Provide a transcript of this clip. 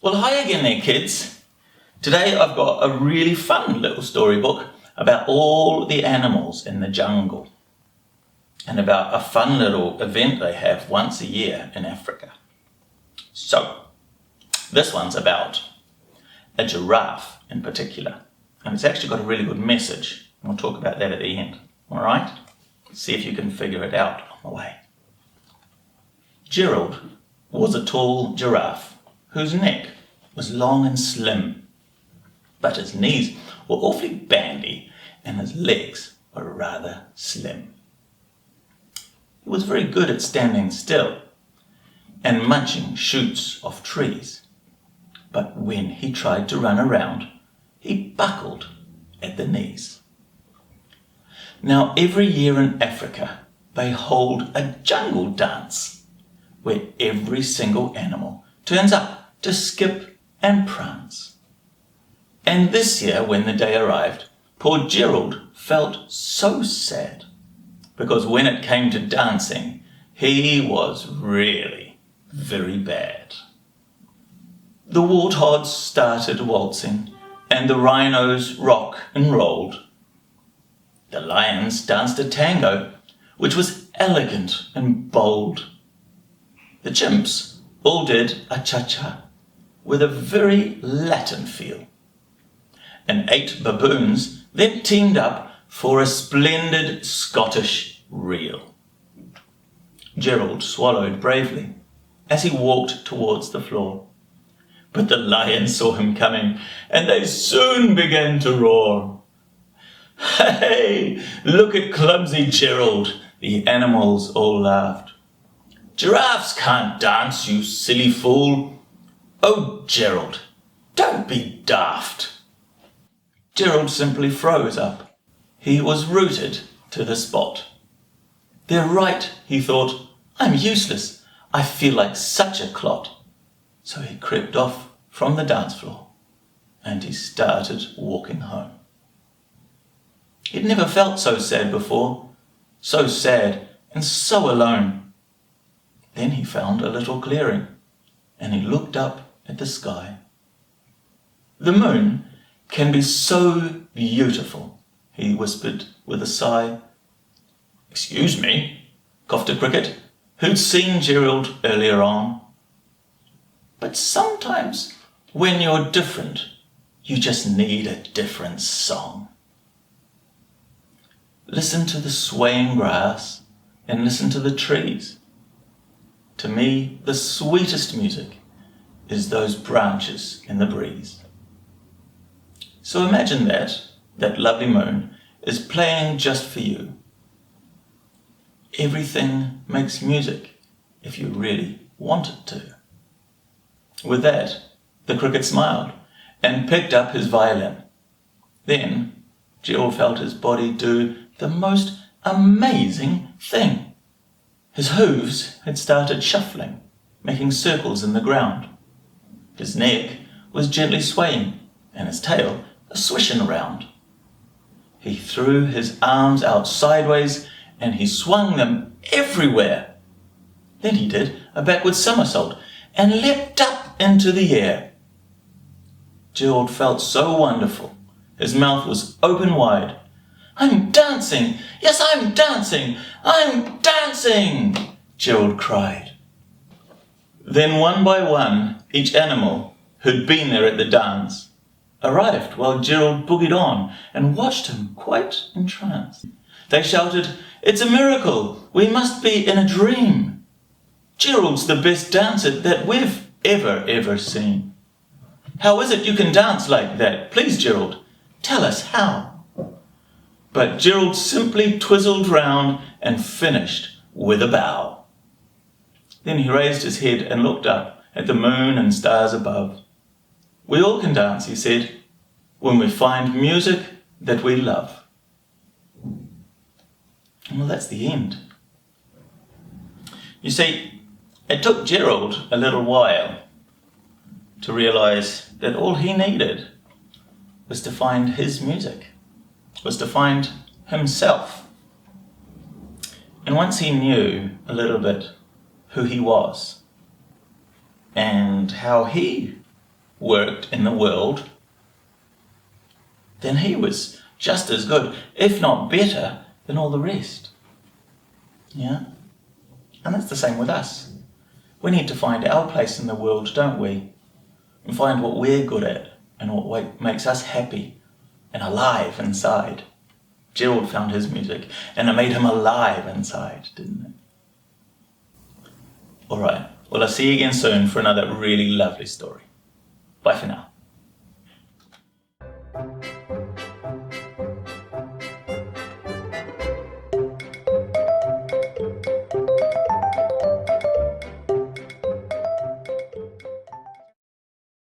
Well, hi again there, kids. Today I've got a really fun little storybook about all the animals in the jungle and about a fun little event they have once a year in Africa. So, this one's about a giraffe in particular, and it's actually got a really good message. We'll talk about that at the end, all right? See if you can figure it out on the way. Gerald was a tall giraffe whose neck was long and slim, but his knees were awfully bandy and his legs were rather slim. He was very good at standing still and munching shoots off trees, but when he tried to run around, he buckled at the knees. Now, every year in Africa, they hold a jungle dance where every single animal turns up to skip and prance. And this year, when the day arrived, poor Gerald felt so sad, because when it came to dancing, he was really very bad. The warthogs started waltzing, and the rhinos rock and rolled. The lions danced a tango, which was elegant and bold. The chimps all did a cha-cha with a very Latin feel. And 8 baboons then teamed up for a splendid Scottish reel. Gerald swallowed bravely as he walked towards the floor. But the lions saw him coming, and they soon began to roar. "Hey, look at clumsy Gerald," the animals all laughed. "Giraffes can't dance, you silly fool." "Oh, Gerald, don't be daft." Gerald simply froze up. He was rooted to the spot. "They're right," he thought. "I'm useless. I feel like such a clot." So he crept off from the dance floor and he started walking home. He'd never felt so sad before, so sad and so alone. Then he found a little clearing and he looked up at the sky. "The moon can be so beautiful," he whispered with a sigh. "Excuse me," coughed a cricket, who'd seen Gerald earlier on. "But sometimes when you're different, you just need a different song. Listen to the swaying grass and listen to the trees. To me, the sweetest music is those branches in the breeze." So imagine that lovely moon is playing just for you. Everything makes music if you really want it to. With that, the cricket smiled and picked up his violin. Then Gerald felt his body do the most amazing thing. His hooves had started shuffling, making circles in the ground. His neck was gently swaying, and his tail swishing around. He threw his arms out sideways, and he swung them everywhere. Then he did a backward somersault and leapt up into the air. Gerald felt so wonderful. His mouth was open wide. "I'm dancing! Yes, I'm dancing! I'm dancing!" Gerald cried. Then one by one, each animal who'd been there at the dance arrived while Gerald boogied on and watched him quite entranced. They shouted, "It's a miracle! We must be in a dream! Gerald's the best dancer that we've ever seen. How is it you can dance like that? Please, Gerald, tell us how." But Gerald simply twizzled round and finished with a bow. Then he raised his head and looked up at the moon and stars above. "We all can dance," he said, "when we find music that we love." Well, that's the end. You see, it took Gerald a little while to realize that all he needed was to find his music, was to find himself. And once he knew a little bit who he was and how he worked in the world, then he was just as good, if not better, than all the rest. Yeah? And that's the same with us. We need to find our place in the world, don't we? And find what we're good at and what makes us happy and alive inside. Gerald found his music and it made him alive inside, didn't it? Alright, well I'll see you again soon for another really lovely story. Bye for now.